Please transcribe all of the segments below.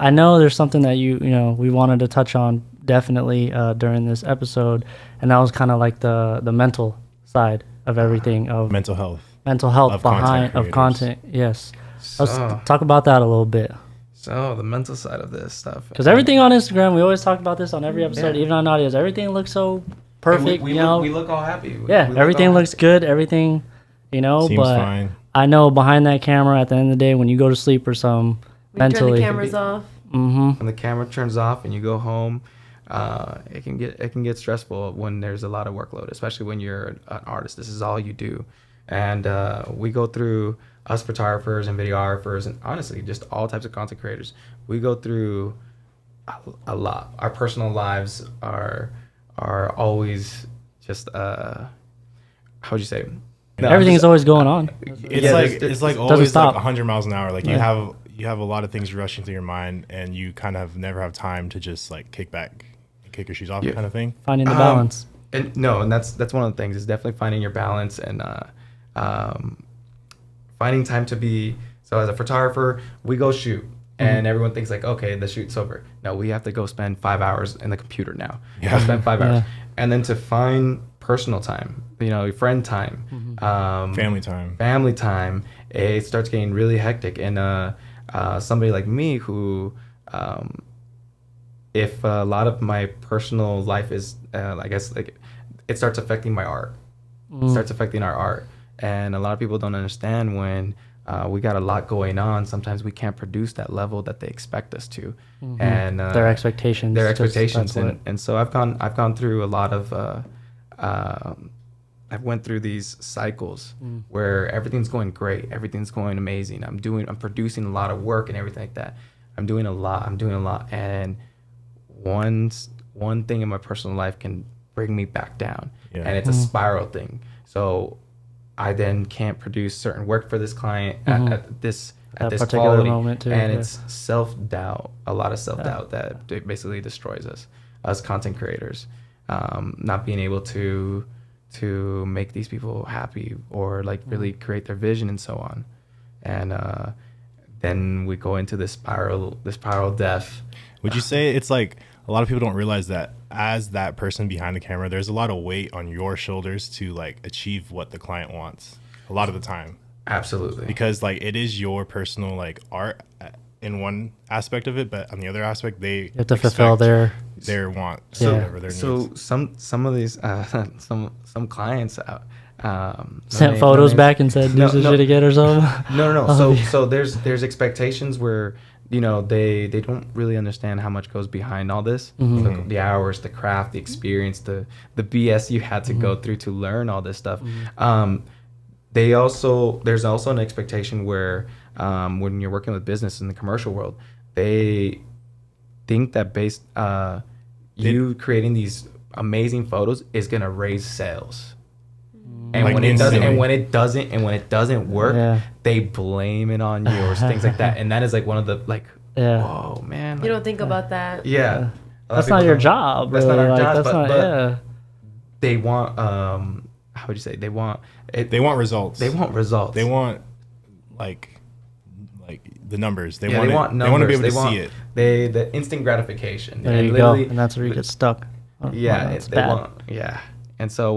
I know there's something that we wanted to touch on definitely during this episode, and that was kind of like the mental side of everything, of mental health of content. Yes, let's talk about that a little bit. So the mental side of this stuff, because everything on Instagram, we always talk about this on every episode, even on audios. Everything looks so perfect. We look all happy. Everything looks good. Everything, seems but fine. I know behind that camera, at the end of the day, when you go to sleep or something, mentally, turn the cameras off. When the camera turns off and you go home, it can get stressful when there's a lot of workload, especially when you're an artist. This is all you do, and we go through, us photographers and videographers, and honestly just all types of content creators, we go through a lot. Our personal lives are always just how would you say? No, everything's always going on. It's like always stop. like 100 miles an hour. Like you have a lot of things rushing through your mind, and you kind of never have time to just like kick back and kick your shoes off, kind of thing. Finding the balance. And that's one of the things, is definitely finding your balance, and finding time to be. So as a photographer, we go shoot, and everyone thinks like, okay, the shoot's over. No, we have to go spend 5 hours in the computer now. Yeah. Spend 5 hours, and then to find personal time, friend time, family time, it starts getting really hectic. And somebody like me who, if a lot of my personal life is, I guess, like, it starts affecting my art. It starts affecting our art. And a lot of people don't understand when we got a lot going on. Sometimes we can't produce that level that they expect us to, and their expectations. And so I've gone through a lot of. I've went through these cycles where everything's going great, everything's going amazing. I'm producing a lot of work and everything like that. I'm doing a lot, and one thing in my personal life can bring me back down, and it's a spiral thing. So I then can't produce certain work for this client at this particular quality, moment too, and it's self-doubt, a lot of self-doubt that basically destroys us content creators. Not being able to make these people happy, or like really create their vision and so on, and then we go into this spiral death. Would you say it's like a lot of people don't realize that as that person behind the camera, there's a lot of weight on your shoulders to like achieve what the client wants a lot of the time? Absolutely. Because like it is your personal like art in one aspect of it, but on the other aspect, they have to fulfill their want, whatever their so needs. some of these some clients sent photos back and said do some shit again or something. No. So there's expectations where they don't really understand how much goes behind all this. The hours, the craft, the experience, the BS you had to go through to learn all this stuff. There's also an expectation where when you're working with business in the commercial world, they think that you creating these amazing photos is gonna raise sales. And like when it doesn't work, they blame it on you or things like that. And that is like one of the whoa, man. You don't think about that. Yeah. That's not your job. That's not our job. But they want how would you say, they want results. They want results. They want like the numbers. They want numbers. They want to be able to see it. The instant gratification. There you go. And that's where you get stuck. It's bad. And so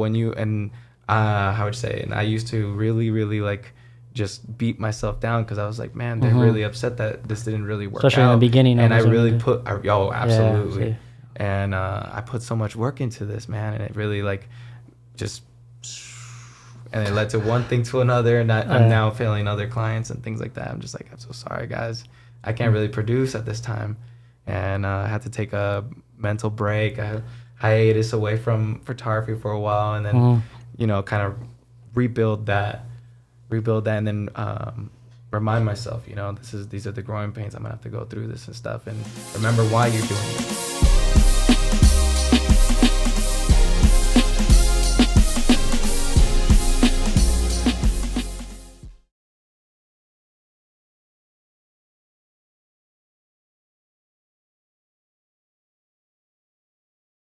how would you say? And I used to really, really like just beat myself down because I was like, man, they're really upset that this didn't really work. Especially in the beginning. And I really absolutely. Yeah, and I put so much work into this, man, and it really like just. And it led to one thing to another, and I'm now failing other clients and things like that. I'm just like, I'm so sorry, guys. I can't really produce at this time, and I had to take a mental break, a hiatus away from photography for a while, and then kind of rebuild that, and then remind myself, these are the growing pains. I'm gonna have to go through this and stuff, and remember why you're doing it.